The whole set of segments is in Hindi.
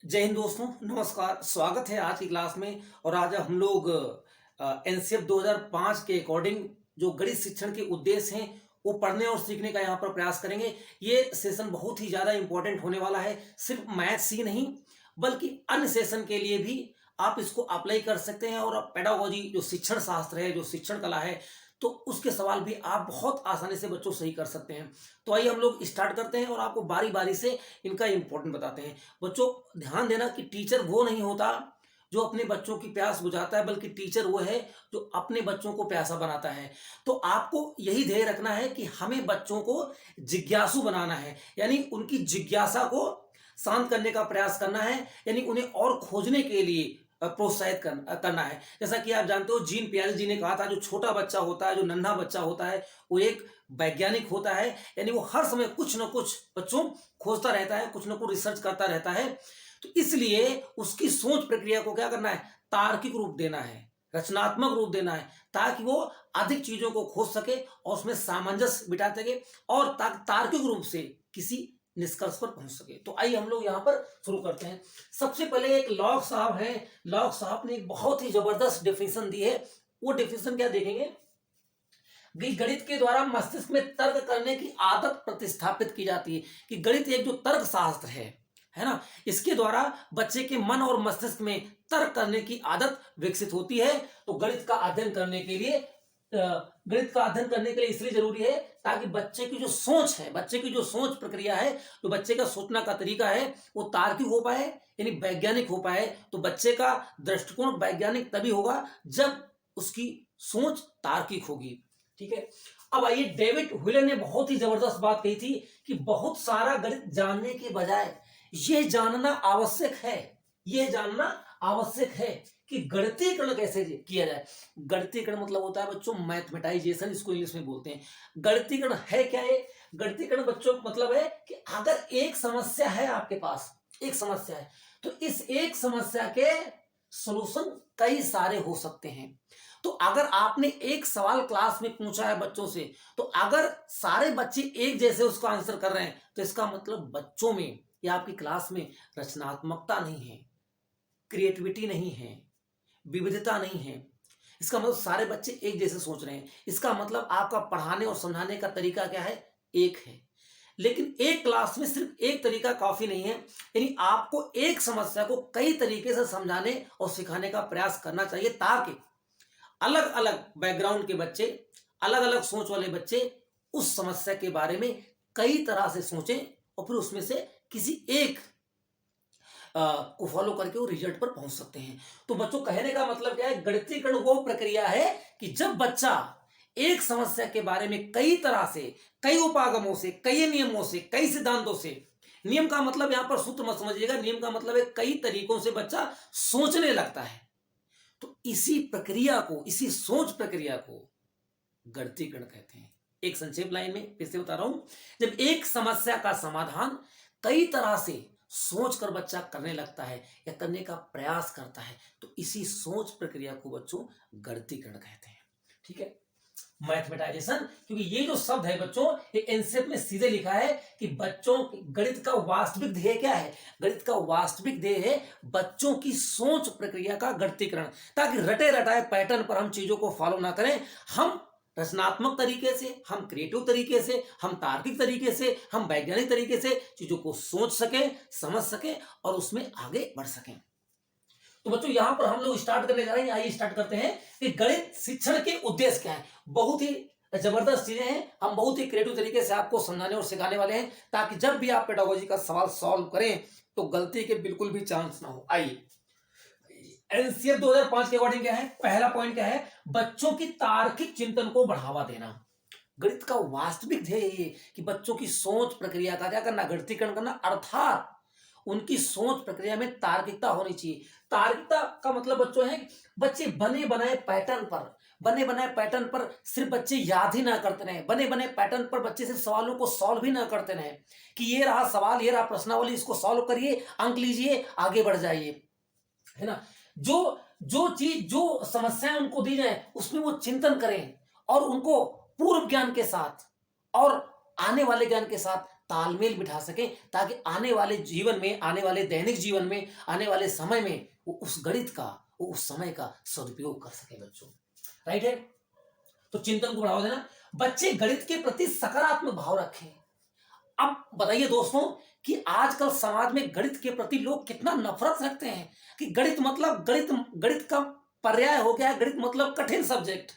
जय हिंद दोस्तों, नमस्कार। स्वागत है आज की क्लास में। और आज हम लोग एनसीएफ 2005 के अकॉर्डिंग जो गणित शिक्षण के उद्देश्य हैं वो पढ़ने और सीखने का यहाँ पर प्रयास करेंगे। ये सेशन बहुत ही ज़्यादा इंपॉर्टेंट होने वाला है। सिर्फ मैथ्स ही नहीं बल्कि अन्य सेशन के लिए भी आप इसको अप्लाई कर सकते हैं। और पेडागोजी जो शिक्षण शास्त्र है, जो शिक्षण कला है, तो उसके सवाल भी आप बहुत आसानी से बच्चों सही कर सकते हैं। तो आइए हम लोग स्टार्ट करते हैं और आपको बारी बारी से इनका इंपॉर्टेंट बताते हैं। बच्चों, ध्यान देना कि टीचर वो नहीं होता जो अपने बच्चों की प्यास बुझाता है, बल्कि टीचर वो है जो अपने बच्चों को प्यासा बनाता है। तो आपको यही ध्येय रखना है कि हमें बच्चों को जिज्ञासु बनाना है, यानी उनकी जिज्ञासा को शांत करने का प्रयास करना है, यानी उन्हें और खोजने के लिए प्रोत्साहित करना है। जैसा कि आप जानते हो, जीन पियाजे जी ने कहा था, जो छोटा बच्चा होता है, जो नन्हा बच्चा होता है, वो एक वैज्ञानिक होता है। यानी वो हर समय कुछ न कुछ बच्चों खोजता रहता है, कुछ न कुछ रिसर्च करता रहता है। तो इसलिए उसकी सोच प्रक्रिया को क्या करना है, तार्किक रूप देना है, रचनात्मक रूप देना है, ताकि वो अधिक चीजों को खोज सके और उसमें सामंजस्य बिठा सके और तार्किक रूप से किसी निष्कर्ष पर पहुंच सके। तो आइए हम लोग यहाँ पर शुरू करते हैं। सबसे पहले एक लॉग साहब है, लॉग साहब ने एक बहुत ही जबरदस्त डेफिनेशन दी है। वो डेफिनेशन क्या देखेंगे कि गणित के द्वारा मस्तिष्क में तर्क करने की आदत प्रतिस्थापित की जाती है। कि गणित एक जो तर्क शास्त्र है ना, इसके द्वारा बच्चे के मन और मस्तिष्क में तर्क करने की आदत विकसित होती है। तो गणित का अध्ययन करने के लिए इसलिए जरूरी है ताकि बच्चे की जो सोच है, बच्चे की जो सोच प्रक्रिया है, जो बच्चे का सोचना का तरीका है, वो तार्किक हो पाए, यानी वैज्ञानिक हो पाए। तो बच्चे का दृष्टिकोण वैज्ञानिक तभी होगा जब उसकी सोच तार्किक होगी। ठीक है। अब आइए, डेविड व्हीलर ने बहुत ही जबरदस्त बात कही थी कि बहुत सारा गणित जानने के बजाय यह जानना आवश्यक है, यह जानना आवश्यक है कि गणितीकरण कैसे किया जाए। गणितीकरण मतलब होता है बच्चों मैथमेटाइजेशन, इसको इंग्लिश में बोलते हैं। गणितीकरण है क्या है? गणितीकरण बच्चों मतलब है कि अगर एक समस्या है, आपके पास एक समस्या है, तो इस एक समस्या के सॉल्यूशन कई सारे हो सकते हैं। तो अगर आपने एक सवाल क्लास में पूछा है बच्चों से, तो अगर सारे बच्चे एक जैसे उसका आंसर कर रहे हैं, तो इसका मतलब बच्चों में या आपकी क्लास में रचनात्मकता नहीं है, क्रिएटिविटी नहीं है, विविधता नहीं है। इसका मतलब सारे बच्चे एक जैसे सोच रहे हैं। इसका मतलब आपका पढ़ाने और समझाने का तरीका क्या है, एक है। लेकिन एक क्लास में सिर्फ एक तरीका काफी नहीं है, यानी आपको एक समस्या को कई तरीके से समझाने और सिखाने का प्रयास करना चाहिए, ताकि अलग अलग बैकग्राउंड के बच्चे, अलग अलग सोच वाले बच्चे उस समस्या के बारे में कई तरह से सोचें और फिर उसमें से किसी एक को फॉलो करके वो रिजल्ट पर पहुंच सकते हैं। तो बच्चों, कहने का मतलब क्या है, गणितीकरण वो प्रक्रिया है कि जब बच्चा एक समस्या के बारे में कई तरह से, कई उपागमों से, कई नियमों से, कई सिद्धांतों से, नियम का मतलब यहां पर सूत्र मत समझिएगा, नियम का मतलब है कई तरीकों से बच्चा सोचने लगता है। तो इसी प्रक्रिया को, इसी सोच प्रक्रिया को गणितीकरण कहते हैं। एक संक्षेप लाइन में फिर से बता रहा हूं, जब एक समस्या का समाधान कई तरह से सोच कर बच्चा करने लगता है या करने का प्रयास करता है, तो इसी सोच प्रक्रिया को बच्चों गणितीकरण कहते हैं। ठीक है, मैथमेटाइजेशन, क्योंकि ये जो शब्द है बच्चों, ये एनसीएफ में सीधे लिखा है कि बच्चों गणित का वास्तविक ध्येय क्या है। गणित का वास्तविक ध्येय है बच्चों की सोच प्रक्रिया का गणितीकरण, ताकि रटे रटाए पैटर्न पर हम चीजों को फॉलो ना करें। हम रचनात्मक तरीके से, हम क्रिएटिव तरीके से, हम तार्किक तरीके से, हम वैज्ञानिक तरीके से चीजों को सोच सकें, समझ सकें और उसमें आगे बढ़ सकें। तो बच्चों, यहां पर हम लोग स्टार्ट करने जा रहे हैं। आइए स्टार्ट करते हैं कि गणित शिक्षण के उद्देश्य क्या है। बहुत ही जबरदस्त चीजें हैं, हम बहुत ही क्रिएटिव तरीके से आपको समझाने और सिखाने वाले हैं, ताकि जब भी आप पेडागोजी का सवाल सॉल्व करें तो गलती के बिल्कुल भी चांस ना हो। आइए, एनसीएफ 2005 के अकॉर्डिंग क्या है, पहला पॉइंट क्या है, बच्चों की तार्किक चिंतन को बढ़ावा देना। गणित का वास्तविक ध्येय ये कि बच्चों की सोच प्रक्रिया का क्या करना, गणितीकरण करना, अर्थात उनकी सोच प्रक्रिया में तार्किकता होनी चाहिए। तार्किकता का मतलब बच्चों है बच्चे बने बनाए पैटर्न पर सिर्फ बच्चे याद ही ना करते रहे, बने बने पैटर्न पर बच्चे सिर्फ सवालों को सॉल्व ही ना करते रहे कि ये रहा सवाल, ये रहा प्रश्नावली, इसको सॉल्व करिए, अंक लीजिए, आगे बढ़ जाइए, है ना। जो जो चीज, जो समस्याएं उनको दी जाए, उसमें वो चिंतन करें और उनको पूर्व ज्ञान के साथ और आने वाले ज्ञान के साथ तालमेल बिठा सकें, ताकि आने वाले जीवन में, आने वाले दैनिक जीवन में, आने वाले समय में वो उस गणित का, वो उस समय का सदुपयोग कर सके बच्चों। राइट है। तो चिंतन को बढ़ावा देना, बच्चे गणित के प्रति सकारात्मक भाव रखें। अब बताइए दोस्तों कि आजकल समाज में गणित के प्रति लोग कितना नफरत रखते हैं कि गणित मतलब, गणित का पर्याय हो गया है गणित मतलब कठिन सब्जेक्ट।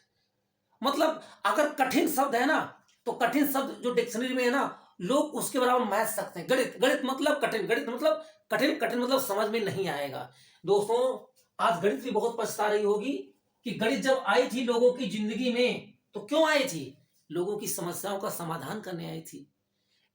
मतलब अगर कठिन शब्द है ना, तो कठिन शब्द जो डिक्शनरी में है ना, लोग उसके बराबर मैच सकते हैं। गणित, गणित मतलब कठिन, गणित मतलब कठिन, कठिन मतलब समझ में नहीं आएगा। दोस्तों आज गणित भी बहुत पछता रही होगी कि गणित जब आई थी लोगों की जिंदगी में, तो क्यों आई थी? लोगों की समस्याओं का समाधान करने आई थी।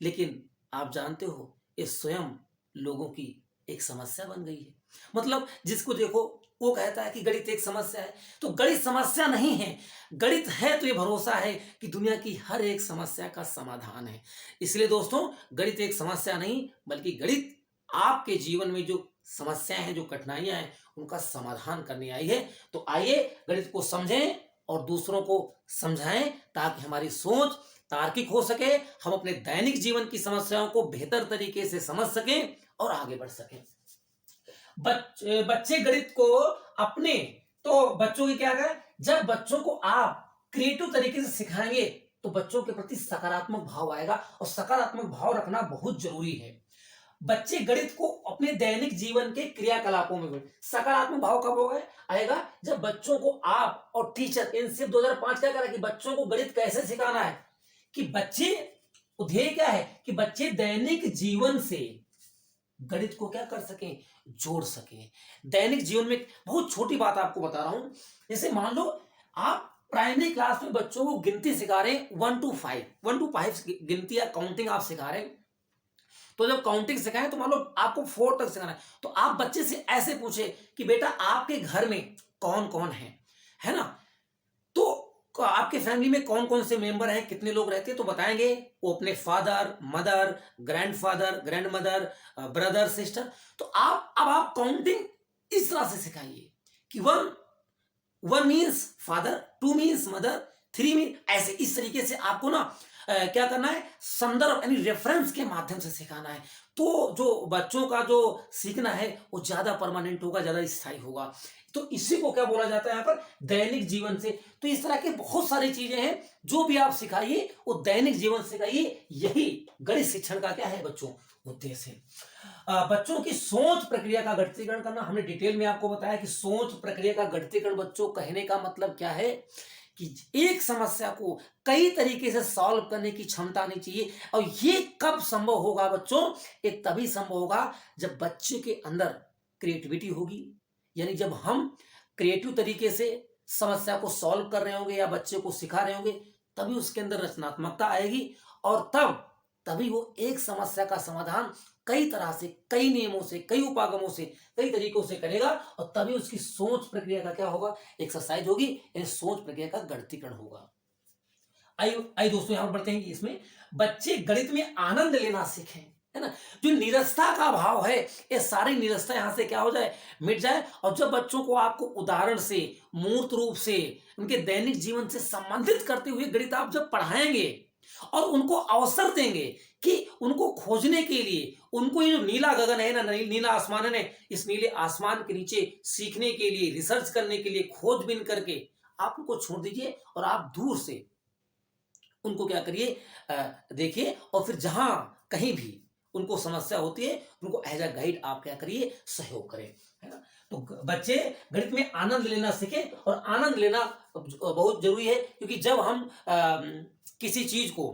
लेकिन आप जानते हो, ये स्वयं लोगों की एक समस्या बन गई है। मतलब जिसको देखो वो कहता है कि गणित एक समस्या है, तो गणित समस्या नहीं है। गणित है तो ये भरोसा है कि दुनिया की हर एक समस्या का समाधान है। इसलिए दोस्तों गणित एक समस्या नहीं, बल्कि गणित आपके जीवन में जो समस्याएं हैं, जो कठिनाइयां हैं, उनका समाधान करने आई है। तो आइए गणित को समझें और दूसरों को समझाएं, ताकि हमारी सोच तार्किक हो सके, हम अपने दैनिक जीवन की समस्याओं को बेहतर तरीके से समझ सकें और आगे बढ़ सकें। बच्चे गणित को अपने, तो बच्चों की क्या करें, जब बच्चों को आप क्रिएटिव तरीके से सिखाएंगे तो बच्चों के प्रति सकारात्मक भाव आएगा, और सकारात्मक भाव रखना बहुत जरूरी है। बच्चे गणित को अपने दैनिक जीवन के क्रियाकलापों में, सकारात्मक भाव कब होगा, आएगा जब बच्चों को आप और टीचर, एनसीएफ 2005 क्या करा कि बच्चों को गणित कैसे सिखाना है, कि बच्चे, ध्येय क्या है कि बच्चे दैनिक जीवन से गणित को क्या कर सकें, जोड़ सकें। दैनिक जीवन में बहुत छोटी बात आपको बता रहा हूं, जैसे मान लो आप प्राइमरी क्लास में बच्चों को गिनती सिखा रहे हैं, 1 to 5 गिनती या काउंटिंग आप सिखा रहे हैं। तो जब काउंटिंग सिखाएं तो मान लो आपको 4 तक सिखाना है, तो आप बच्चे से ऐसे पूछे कि बेटा आपके घर में कौन कौन है ना, तो आपके फैमिली में कौन कौन से मेंबर हैं, कितने लोग रहते हैं, तो बताएंगे वो अपने father, mother, grandfather, grandmother, brother, sister. तो अब आप काउंटिंग इस तरह से सिखाइए कि 1 means father, 2 means mother, 3 mean, ऐसे इस तरीके से आपको ना क्या करना है, संदर्भ यानी रेफरेंस के माध्यम से सिखाना है। तो जो बच्चों का जो सीखना है वो ज्यादा परमानेंट होगा, ज्यादा स्थायी होगा। तो इसी को क्या बोला जाता है यहाँ पर, दैनिक जीवन से। तो इस तरह के बहुत सारी चीजें हैं, जो भी आप सिखाइए वो दैनिक जीवन सिखाइए। यही गणित शिक्षण का क्या है बच्चों, उद्देश्य है। बच्चों की सोच प्रक्रिया का गणितीकरण करना, हमने डिटेल में आपको बताया कि सोच प्रक्रिया का गणितीकरण, बच्चों कहने का मतलब क्या है कि एक समस्या को कई तरीके से सॉल्व करने की क्षमता आनी चाहिए। और ये कब संभव होगा बच्चों, ये तभी संभव होगा जब बच्चे के अंदर क्रिएटिविटी होगी, यानी जब हम क्रिएटिव तरीके से समस्या को सॉल्व कर रहे होंगे या बच्चे को सिखा रहे होंगे, तभी उसके अंदर रचनात्मकता आएगी, और तभी वो एक समस्या का समाधान कई तरह से, कई नियमों से, कई उपागमों से, कई तरीकों से करेगा, और तभी उसकी सोच प्रक्रिया का क्या होगा, एक्सरसाइज होगी, यानी सोच प्रक्रिया का गणितीकरण होगा। आइए दोस्तों यहां पर बढ़ते हैं कि इसमें बच्चे गणित में आनंद लेना सीखें, है ना। जो निरस्ता का भाव है, ये सारी निरस्ता यहां से क्या हो जाए, मिट जाए। और जब बच्चों को आपको उदाहरण से, मूर्त रूप से, उनके दैनिक जीवन से संबंधित करते हुए गणित आप जब पढ़ाएंगे और उनको अवसर देंगे कि उनको खोजने के लिए, उनको ये जो नीला गगन है ना, नीला आसमान है ना, इस नीले आसमान के नीचे सीखने के लिए, रिसर्च करने के लिए, खोजबीन करके आप उनको छोड़ दीजिए, और आप दूर से उनको क्या करिए, देखिए, और फिर जहां कहीं भी उनको समस्या होती है, उनको एज अ गाइड आप क्या करिए, सहयोग करें, है ना। तो बच्चे गणित में आनंद लेना सीखें, और आनंद लेना बहुत जरूरी है, क्योंकि जब हम किसी चीज को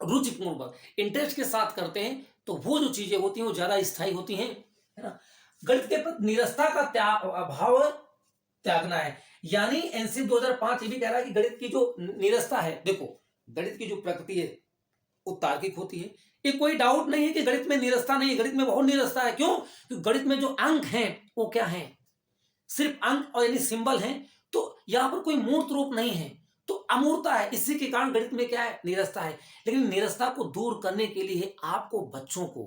रुचिपूर्वक, इंटरेस्ट के साथ करते हैं, तो वो जो चीजें होती हैं वो ज्यादा स्थायी होती हैं, है ना। गणित के प्रति निरस्ता का भाव त्यागना है, यानी एनसीएफ 2005 ये भी कह रहा है कि गणित की जो निरस्ता है, देखो गणित की जो प्रकृति है वो तार्किक होती है। ये कोई डाउट नहीं है कि गणित में निरस्ता नहीं है, गणित में बहुत निरस्ता है। क्यों? क्योंकि गणित में जो अंक हैं वो क्या हैं, सिर्फ अंक और यानी सिंबल हैं। तो यहां पर कोई मूर्त रूप नहीं है, तो अमूर्तता है, इसी के कारण गणित में क्या है, निरस्ता है। लेकिन निरस्ता को दूर करने के लिए आपको बच्चों को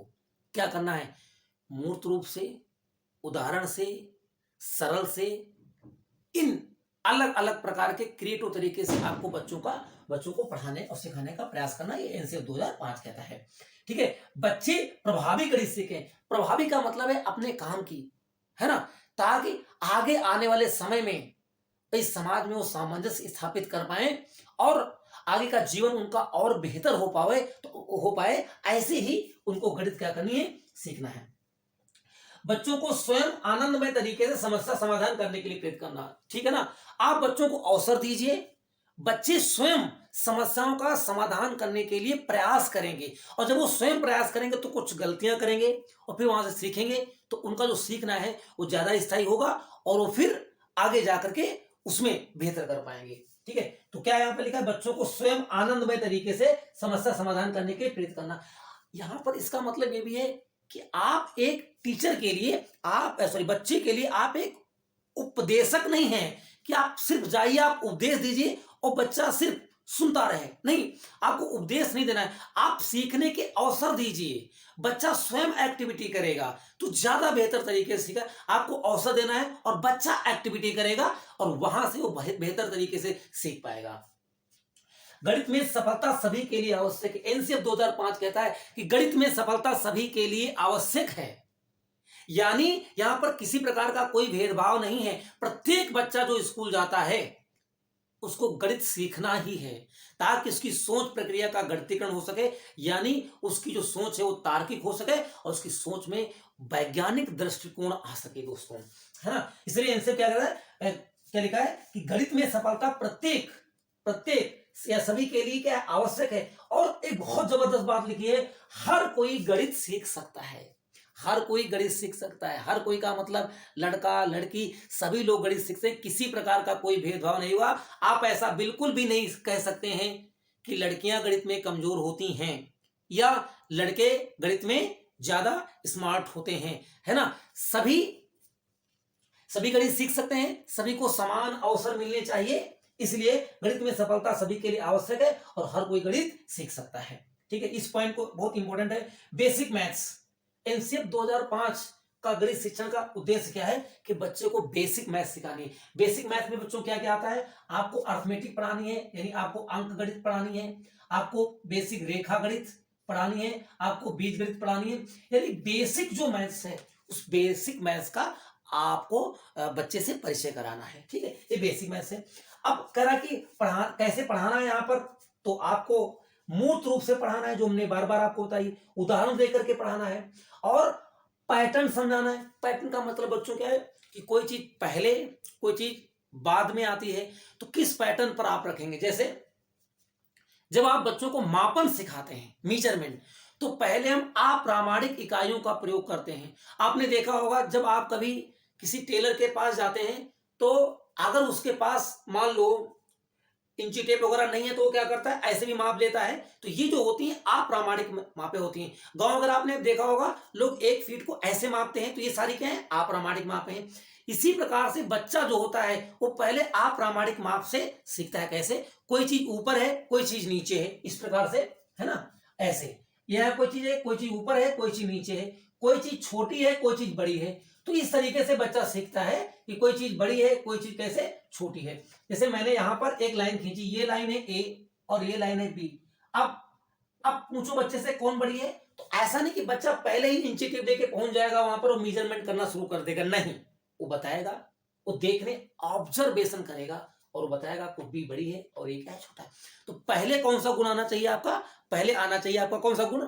क्या करना है, मूर्त रूप से, उदाहरण से, सरल से, इन अलग अलग प्रकार के क्रिएटिव तरीके से आपको बच्चों को पढ़ाने और सिखाने का प्रयास करना, ये एनसीएफ 2005 कहता है। ठीक है, बच्चे प्रभावी गणित सीखें। प्रभावी का मतलब है अपने काम की, है ना, ताकि आगे आने वाले समय में इस समाज में वो सामंजस्य स्थापित कर पाए और आगे का जीवन उनका और बेहतर हो पाए, ऐसे ही उनको गणित क्या करनी है, सीखना है। बच्चों को स्वयं आनंदमय तरीके से समस्या समाधान करने के लिए प्रेरित करना। ठीक है ना, आप बच्चों को अवसर दीजिए, बच्चे स्वयं समस्याओं का समाधान करने के लिए प्रयास करेंगे और जब वो स्वयं प्रयास करेंगे तो कुछ गलतियां करेंगे और फिर वहां से सीखेंगे, तो उनका जो सीखना है वो ज्यादा स्थायी होगा और वो फिर आगे जाकर के उसमें बेहतर कर पाएंगे। ठीक है, तो क्या यहां पर लिखा है, बच्चों को स्वयं आनंदमय तरीके से समस्या समाधान करने के लिए प्रेरित करना। यहां पर इसका मतलब ये भी है कि आप एक टीचर के लिए, बच्चे के लिए आप एक उपदेशक नहीं है कि आप सिर्फ जाइए, आप उपदेश दीजिए और बच्चा सिर्फ सुनता रहे। नहीं, आपको उपदेश नहीं देना है, आप सीखने के अवसर दीजिए। बच्चा स्वयं एक्टिविटी करेगा तो ज्यादा बेहतर तरीके से सीखा। आपको अवसर देना है और बच्चा एक्टिविटी करेगा और वहां से वो बेहतर तरीके से सीख पाएगा। गणित में सफलता सभी के लिए आवश्यक है। एनसीएफ 2005 कहता है कि गणित में सफलता सभी के लिए आवश्यक है, यानी यहां पर किसी प्रकार का कोई भेदभाव नहीं है। प्रत्येक बच्चा जो स्कूल जाता है उसको गणित सीखना ही है ताकि उसकी सोच प्रक्रिया का गणितीकरण हो सके, यानी उसकी जो सोच है वो तार्किक हो सके और उसकी सोच में वैज्ञानिक दृष्टिकोण आ सके दोस्तों, है ना। इसलिए इनसे क्या कहता है, क्या लिखा है कि गणित में सफलता प्रत्येक या सभी के लिए क्या आवश्यक है। और एक बहुत जबरदस्त बात लिखी है, हर कोई गणित सीख सकता है। हर कोई गणित सीख सकता है, हर कोई का मतलब लड़का लड़की सभी लोग गणित सीख सकते हैं, किसी प्रकार का कोई भेदभाव नहीं हुआ। आप ऐसा बिल्कुल भी नहीं कह सकते हैं कि लड़कियां गणित में कमजोर होती हैं या लड़के गणित में ज्यादा स्मार्ट होते हैं, है ना। सभी गणित सीख सकते हैं, सभी को समान अवसर मिलने चाहिए, इसलिए गणित में सफलता सभी के लिए आवश्यक है और हर कोई गणित सीख सकता है। ठीक है, इस पॉइंट को बहुत इंपॉर्टेंट है। बेसिक मैथ्स, एनसीएफ 2005 का गणित शिक्षण का उद्देश्य क्या है कि बच्चे को बेसिक मैथ सिखानी है। बेसिक मैथ में बच्चों क्या क्या आता है, आपको अर्थमेटिक पढ़ानी है, यानी आपको अंक गणित पढ़ानी है, आपको बेसिक रेखा गणित पढ़ानी है, आपको बीज गणित पढ़ानी है, यानी बेसिक जो मैथ्स है उस बेसिक मैथ्स का आपको बच्चे से परिचय कराना है। ठीक है, ये बेसिक मैथ्स है। अब कह रहा कि कैसे पढ़ाना है, यहाँ पर तो आपको मूर्त रूप से पढ़ाना है, जो हमने बार बार आपको बताई, उदाहरण देकर के पढ़ाना है और पैटर्न समझाना है। पैटर्न का मतलब बच्चों क्या है कि कोई चीज पहले कोई चीज बाद में आती है तो किस पैटर्न पर आप रखेंगे। जैसे जब आप बच्चों को मापन सिखाते हैं, मेजरमेंट, तो पहले हम अप्रामाणिक इकाइयों का प्रयोग करते हैं। आपने देखा होगा जब आप कभी किसी टेलर के पास जाते हैं तो अगर उसके पास मान लो इंची टेप वगैरह नहीं है तो वो क्या करता है, ऐसे भी माप लेता है। तो ये जो होती हैं अप्रामाणिक मापे होती हैं। गांव अगर आपने देखा होगा लोग 1 फीट को ऐसे मापते हैं, तो ये सारी क्या है, अप्रामाणिक मापे हैं। इसी प्रकार से बच्चा जो होता है वो पहले अप्रामाणिक माप से सीखता है। कैसे, कोई चीज ऊपर है कोई चीज नीचे है, इस प्रकार से, है ना। ऐसे यह कोई चीज है, कोई चीज ऊपर है कोई चीज नीचे है, कोई चीज छोटी है कोई चीज बड़ी है। तो इस तरीके से बच्चा सीखता है कि कोई चीज बड़ी है कोई चीज कैसे छोटी है। जैसे मैंने यहां पर एक लाइन खींची, ये लाइन है ए और ये लाइन है बी। अब पूछो बच्चे से कौन बड़ी है, तो ऐसा नहीं कि बच्चा पहले ही इंची टेप लेके पहुंच जाएगा वहां पर और मेजरमेंट करना शुरू कर देगा, नहीं। वो बताएगा, वो देखने ऑब्जर्वेशन करेगा और वो बताएगा को बी बड़ी है और ये क्या है, छोटा है। तो पहले कौन सा गुण आना चाहिए आपका, पहले आना चाहिए आपका कौन सा गुण,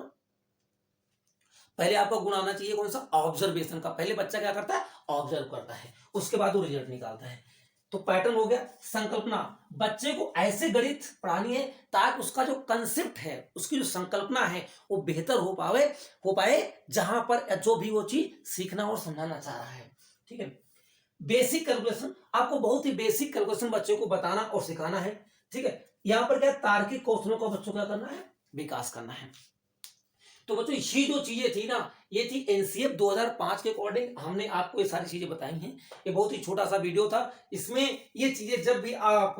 पहले आपका गुण आना चाहिए कौन सा, ऑब्जर्वेशन का। पहले बच्चा क्या करता है, ऑब्जर्व करता है, उसके बाद वो रिजल्ट निकालता है। तो पैटर्न हो गया। संकल्पना, बच्चे को ऐसे गणित पढ़ानी है ताकि उसका जो कंसेप्ट है, उसकी जो संकल्पना है वो बेहतर हो पाए जहां पर जो भी वो चीज सीखना और समझाना चाह रहा है। ठीक है, बेसिक कैलकुलेशन, आपको बहुत ही बेसिक कैलकुलेशन बच्चों को बताना और सिखाना है। ठीक है, यहां पर क्या तार्किक कौशलों का बच्चों को क्या करना है, विकास करना है। तो बच्चों ये जो चीजें थी ना, ये थी एनसीएफ 2005 के अकॉर्डिंग हमने आपको ये सारी चीजें बताई हैं। ये बहुत ही छोटा सा वीडियो था, इसमें ये चीजें जब भी आप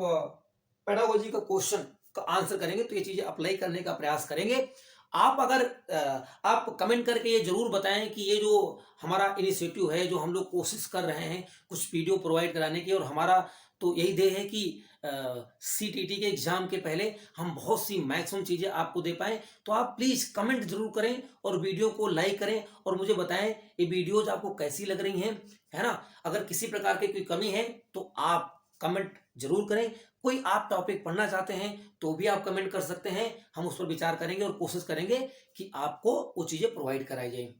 पेडागोजी का क्वेश्चन का आंसर करेंगे तो ये चीजें अप्लाई करने का प्रयास करेंगे। आप अगर आप कमेंट करके ये जरूर बताएं कि ये जो हमारा इनिशिएटिव है, जो हम लोग कोशिश कर रहे हैं कुछ वीडियो प्रोवाइड कराने की, और हमारा तो यही ध्येय है कि सीटीटी के एग्जाम के पहले हम बहुत सी मैक्सिमम चीज़ें आपको दे पाएँ। तो आप प्लीज़ कमेंट ज़रूर करें और वीडियो को लाइक करें और मुझे बताएं ये वीडियोज़ आपको कैसी लग रही हैं, है ना? अगर किसी प्रकार की कोई कमी है तो आप कमेंट ज़रूर करें। कोई आप टॉपिक पढ़ना चाहते हैं तो भी आप कमेंट कर सकते हैं। हम उस पर विचार करेंगे और कोशिश करेंगे कि आपको वो चीज़ें प्रोवाइड कराई जाएँ।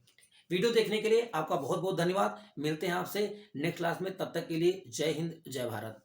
वीडियो देखने के लिए आपका बहुत-बहुत धन्यवाद। मिलते हैं आपसे नेक्स्ट क्लास में, तब तक के लिए जय हिंद, जय भारत।